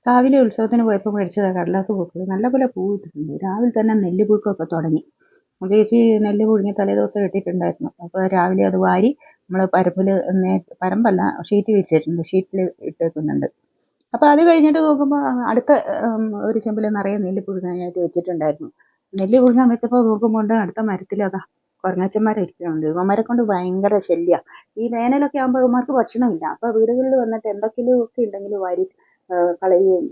കാവിലെ ഉത്സവത്തിന് പോയപ്പോൾ മേടിച്ചതാണ് കടലാസ് പൂക്കൾ. നല്ലപോലെ പൂ ഇട്ടിട്ടുണ്ട്. രാവിലെ തന്നെ നെല്ല് പുഴുക്കമൊക്കെ തുടങ്ങി. ചേച്ചി നെല്ല് പുഴുങ്ങി തലേദിവസം ഇട്ടിട്ടുണ്ടായിരുന്നു. അപ്പോൾ രാവിലെ അത് വാരി നമ്മൾ പരപ്പിൽ പരമ്പല്ല ഷീറ്റ് വിരിച്ചിട്ടുണ്ട്, ഷീറ്റിൽ ഇട്ടേക്കുന്നുണ്ട്. അപ്പോൾ അത് കഴിഞ്ഞിട്ട് നോക്കുമ്പോൾ അടുത്ത ഒരു ചെമ്പിൽ നിറയെ നെല്ല് പുഴുങ്ങാനായിട്ട് വെച്ചിട്ടുണ്ടായിരുന്നു. നെല്ല് പുഴുങ്ങാൻ വെച്ചപ്പോൾ നോക്കുമ്പോൾ അടുത്ത മരത്തിൽ അതാ കുരങ്ങച്ചന്മാരിരിക്കുന്നുണ്ട്. ഇവന്മാരെ കൊണ്ട് ഭയങ്കര ശല്യമാണ്. ഈ വേനലൊക്കെ ആകുമ്പോൾ ഇവന്മാർക്ക് ഭക്ഷണമില്ല. അപ്പോൾ വീടുകളിൽ വന്നിട്ട് എന്തെങ്കിലും ഒക്കെ ഉണ്ടെങ്കിൽ വാരി കളയുകയും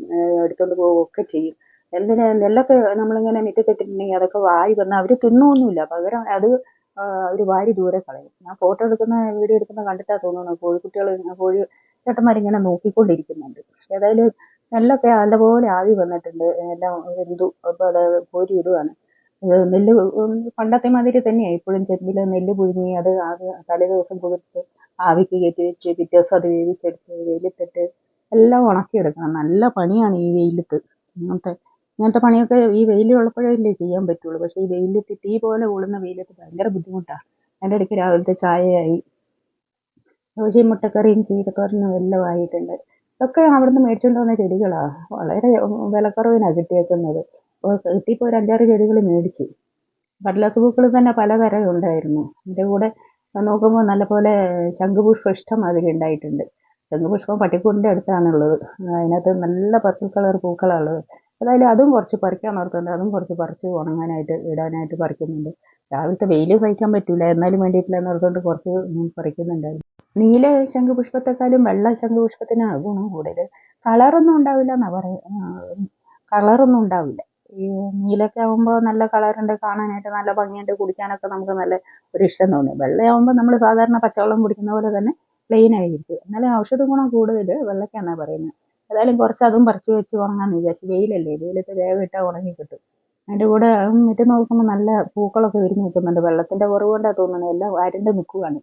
എടുത്തുകൊണ്ട് പോവുകയും ഒക്കെ ചെയ്യും. എന്തിനാ നെല്ലൊക്കെ നമ്മളിങ്ങനെ മുറ്റത്തിട്ടിട്ടുണ്ടെങ്കിൽ അതൊക്കെ വാരി വന്ന് അവർ തിന്നൊന്നുമില്ല, പകരം അത് അവർ വാരി ദൂരെ കളയും. ഞാൻ ഫോട്ടോ എടുക്കുന്ന വീഡിയോ എടുക്കുന്ന കണ്ടിട്ടാ തോന്നുന്നു കോഴിക്കുട്ടികൾ കോഴി ചേട്ടന്മാരിങ്ങനെ നോക്കിക്കൊണ്ടിരിക്കുന്നുണ്ട്. ഏതായാലും നെല്ലൊക്കെ നല്ലപോലെ ആവി വന്നിട്ടുണ്ട്, എല്ലാം വെന്തു. അപ്പോൾ അത് കോരി ഇടുവാണ്. നെല്ല് പണ്ടത്തെ മാതിരി തന്നെയാണ് ഇപ്പോഴും. ചെമ്പിൽ നെല്ല് പുഴുങ്ങി അത് തലേ ദിവസം കുതിർത്ത് ആവിക്ക് കയറ്റി വെച്ച് പിറ്റേ ദിവസം അത് വേവിച്ചെടുത്ത് വെയിലത്തിട്ട് എല്ലാം ഉണക്കിയെടുക്കണം. നല്ല പണിയാണ് ഈ വെയിലത്ത്. ഇങ്ങനത്തെ പണിയൊക്കെ ഈ വെയിലുള്ളപ്പോഴല്ലേ ചെയ്യാൻ പറ്റുള്ളൂ. പക്ഷേ ഈ വെയിലത്ത് തീ പോലെ കൊള്ളുന്ന വെയിലത്ത് ഭയങ്കര ബുദ്ധിമുട്ടാണ്. അതിൻ്റെ ഇടയ്ക്ക് രാവിലത്തെ ചായയായി, ദോശയും മുട്ടക്കറിയും ചീരത്തോരനും എല്ലാം ആയിട്ടുണ്ട്. ഇതൊക്കെ അവിടുന്ന് മേടിച്ചുകൊണ്ട് വന്ന ചെടികളാണ്. വളരെ വിലക്കുറവിനാണ് കിട്ടിയേക്കുന്നത്. കിട്ടിയപ്പോൾ ഒരു 5-6 ചെടികൾ മേടിച്ച്. കടലാസ് പൂക്കൾ തന്നെ പലതരം ഉണ്ടായിരുന്നു. അതിൻ്റെ കൂടെ നോക്കുമ്പോൾ നല്ലപോലെ ശംഖുപുഷ്പം ഇഷ്ടംമാതിരി ഉണ്ടായിട്ടുണ്ട്. ശംഖുപുഷ്പം പട്ടിക്കൂടിൻ്റെ അടുത്താണുള്ളത്. അതിനകത്ത് നല്ല പർപ്പിൾ കളർ പൂക്കളാണുള്ളത്. ഏതായാലും അതും കുറച്ച് പറിക്കാൻ ഓർത്തുണ്ട്. അതും കുറച്ച് പറിച്ച് ഉണങ്ങാനായിട്ട് ഇടാനായിട്ട് പറിക്കുന്നുണ്ട്. രാവിലത്തെ വെയിൽ സഹിക്കാൻ പറ്റില്ല, എന്നാലും വേണ്ടിയിട്ടില്ല എന്നോർത്തുകൊണ്ട് കുറച്ച് പറിക്കുന്നുണ്ടായിരുന്നു. നീല ശംഖുപുഷ്പത്തെക്കാളും വെള്ള ശംഖുപുഷ്പത്തിനാണ് ഗുണം കൂടുതൽ. കളറൊന്നും ഉണ്ടാവില്ല എന്നാണ് പറയുന്നത്. കളറൊന്നും ഉണ്ടാവില്ല. ഈ നീലൊക്കെ ആകുമ്പോൾ നല്ല കളറുണ്ട്, കാണാനായിട്ട് നല്ല ഭംഗിയുണ്ട്, കുടിക്കാനൊക്കെ നമുക്ക് നല്ല ഒരു ഇഷ്ടം തോന്നും. വെള്ളയാകുമ്പോൾ നമ്മൾ സാധാരണ പച്ചവെള്ളം കുടിക്കുന്ന പോലെ തന്നെ പ്ലെയിൻ ആയിരിക്കും. എന്നാലും ഔഷധ ഗുണം കൂടുതൽ വെള്ളയ്ക്കാണെന്നാണ് പറയുന്നത്. ഏതായാലും കുറച്ച് അതും പറിച്ച് വെച്ച് ഉണങ്ങാമെന്ന് വിചാരിച്ചു. വെയിലല്ലേ, വെയിലത്ത് വേഗം ഇട്ടാൽ ഉണങ്ങി കിട്ടും. അതിൻ്റെ കൂടെ മുറ്റം നോക്കുമ്പോൾ നല്ല പൂക്കളൊക്കെ വിരിഞ്ഞ് നിൽക്കുന്നുണ്ട്. വെള്ളത്തിൻ്റെ കുറവ് കൊണ്ടാണ് തോന്നുന്നത്, എല്ലാം വരണ്ട് നിൽക്കുവാണ്.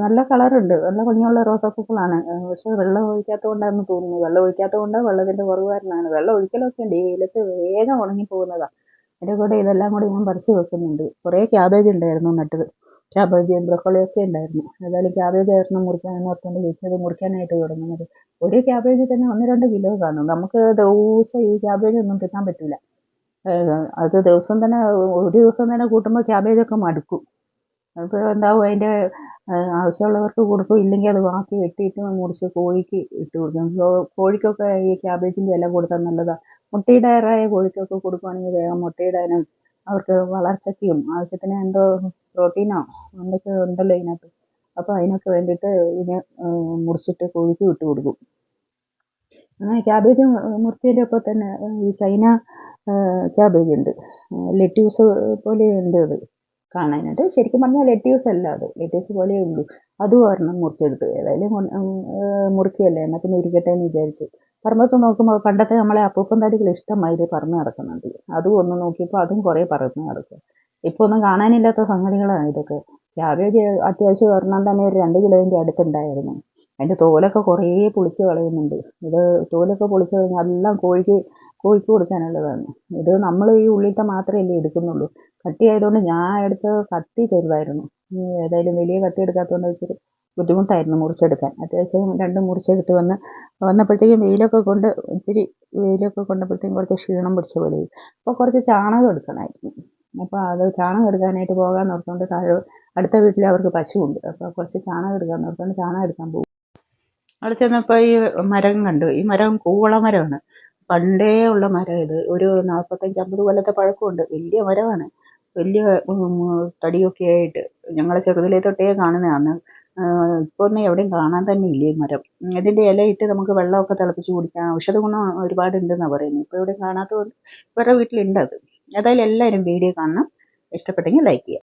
നല്ല കളറുണ്ട്, നല്ല ഭംഗിയുള്ള റോസാപ്പൂക്കളാണ്. പക്ഷേ വെള്ളം ഒഴിക്കാത്തത് കൊണ്ടാണെന്ന് തോന്നുന്നു. വെള്ളം ഒഴിക്കാത്തത് കൊണ്ട് വെള്ളത്തിൻ്റെ കുറവ് കാരണമാണ്. വെള്ളം ഒഴിക്കലൊക്കെ ഉണ്ട്, ഈ വെയിലത്ത് വേഗം ഉണങ്ങിപ്പോകുന്നതാണ്. അതിൻ്റെ കൂടെ ഇതെല്ലാം കൂടി ഞാൻ പറിച്ച് വെക്കുന്നുണ്ട്. കുറേ ക്യാബേജ് ഉണ്ടായിരുന്നു നട്ടത്. ക്യാബേജ് ബ്രൊക്കോളിയൊക്കെ ഉണ്ടായിരുന്നു. ഏതായാലും ക്യാബേജ് ആയിരുന്നു മുറിക്കാനെന്ന് ഓർത്തുകൊണ്ട് ചേച്ചി മുറിക്കാനായിട്ട് തുടങ്ങുന്നത്. ഒരു ക്യാബേജ് തന്നെ 1-2 കിലോ കാണും. നമുക്ക് ദിവസം ഈ ക്യാബേജ് ഒന്നും തിന്നാൻ പറ്റില്ല. അത് ദിവസം തന്നെ ഒരു ദിവസം തന്നെ കൂട്ടുമ്പോൾ ക്യാബേജൊക്കെ മടുക്കും. അപ്പോൾ എന്താവും, അതിൻ്റെ ആവശ്യമുള്ളവർക്ക് കൊടുക്കും, ഇല്ലെങ്കിൽ അത് ബാക്കി വെട്ടിയിട്ട് മുറിച്ച് കോഴിക്ക് ഇട്ട് കൊടുക്കും. കോഴിക്കൊക്കെ ഈ ക്യാബേജിൻ്റെ ഇല കൊടുത്താൽ നല്ലതാണ്. മുട്ടയിടാറായ കോഴിക്കൊക്കെ കൊടുക്കുകയാണെങ്കിൽ വേഗം മുട്ടയിടാനും അവർക്ക് വളർച്ചയ്ക്കും ആവശ്യത്തിന് എന്തോ പ്രോട്ടീനോ എന്തൊക്കെ ഉണ്ടല്ലോ ഇതിനകത്ത്. അപ്പോൾ അതിനൊക്കെ വേണ്ടിയിട്ട് ഇതിനെ മുറിച്ചിട്ട് കോഴിക്ക് ഇട്ട് കൊടുക്കും. അങ്ങനെ ക്യാബേജ് മുറിച്ചതിൻ്റെ ഒപ്പം തന്നെ ഈ ചൈന ക്യാബേജ് ഉണ്ട്, ലെറ്റ്യൂസ് പോലെ ഉണ്ട് അത് കാണാനായിട്ട്. ശരിക്കും പറഞ്ഞാൽ ലെറ്റ്യൂസ് അല്ല, അത് ലെറ്റ്യൂസ് പോലെ ഉള്ളൂ. അതും ഒരെണ്ണം മുറിച്ചെടുത്ത്. ഏതായാലും മുറിക്കുകയല്ലേ, എന്നാൽ പിന്നെ ഇരിക്കട്ടെ എന്ന് വിചാരിച്ചു. പറമ്പത്ത് നോക്കുമ്പോൾ പണ്ടത്തെ നമ്മളെ അപ്പൂപ്പൻ തടികൾ ഇഷ്ടമാതിരി പറന്ന് നടക്കുന്നുണ്ട്. അതും ഒന്ന് നോക്കിയപ്പോൾ അതും കുറേ പറന്ന് നടക്കും. ഇപ്പോൾ ഒന്നും കാണാനില്ലാത്ത സംഗതികളാണ് ഇതൊക്കെ. ക്യാബേജ് അത്യാവശ്യം ഒരെണ്ണം തന്നെ ഒരു 2 കിലോൻ്റെ അടുത്തുണ്ടായിരുന്നു. അതിൻ്റെ തോലൊക്കെ കുറേ പൊളിച്ച് കളയുന്നുണ്ട്. ഇത് തോലൊക്കെ പൊളിച്ച് കഴിഞ്ഞാൽ എല്ലാം കോഴിക്ക് കൊടുക്കാനുള്ളതാണ്. ഇത് നമ്മൾ ഈ ഉള്ളിലത്തെ മാത്രമല്ലേ എടുക്കുന്നുള്ളൂ. കട്ടി ആയതുകൊണ്ട് ഞാൻ എടുത്ത് കട്ടി ചെറുതായിരുന്നു. ഏതായാലും വലിയ കട്ടി എടുക്കാത്തതുകൊണ്ട് ഇച്ചിരി ബുദ്ധിമുട്ടായിരുന്നു മുറിച്ചെടുക്കാൻ. അത്യാവശ്യം 2 മുറിച്ചെടുത്ത് വന്നപ്പോഴത്തേക്കും വെയിലൊക്കെ കൊണ്ടപ്പോഴത്തേക്കും കുറച്ച് ക്ഷീണം പിടിച്ച പോലെ. അപ്പോൾ കുറച്ച് ചാണകം എടുക്കണമായിരുന്നു. അപ്പോൾ അത് ചാണകം എടുക്കാനായിട്ട് പോകാൻ ഓർത്തുകൊണ്ട് താഴെ അടുത്ത വീട്ടിൽ അവർക്ക് പശുവുണ്ട്. അപ്പോൾ കുറച്ച് ചാണകം എടുക്കാൻ ഓർത്തുകൊണ്ട് ചാണകം എടുക്കാൻ പോകും. അവിടെ ചെന്നപ്പോൾ ഈ മരം കണ്ടു. ഈ മരം കൂവള മരമാണ്. പണ്ടേ ഉള്ള മരം ഇത്. ഒരു 45-50 കൊല്ലത്തെ പഴക്കമുണ്ട്. വലിയ മരമാണ്, വലിയ തടിയൊക്കെ ആയിട്ട്. ഞങ്ങൾ ചെറുതിലേ തൊട്ടേ കാണുന്നതാണ്. ഇപ്പോൾ ഒന്നും എവിടെയും കാണാൻ തന്നെ ഇല്ല ഈ മരം. ഇതിൻ്റെ ഇലയിട്ട് നമുക്ക് വെള്ളമൊക്കെ തിളപ്പിച്ച് കുടിക്കാം. ഔഷധ ഗുണം ഒരുപാടുണ്ടെന്നാണ് പറയുന്നത്. ഇപ്പോൾ എവിടെയും കാണാത്തതുകൊണ്ട് ഇവരുടെ വീട്ടിലുണ്ട് അത്. ഏതായാലും എല്ലാവരും വീഡിയോ കാണണം. ഇഷ്ടപ്പെട്ടെങ്കിൽ ലൈക്ക് ചെയ്യുക.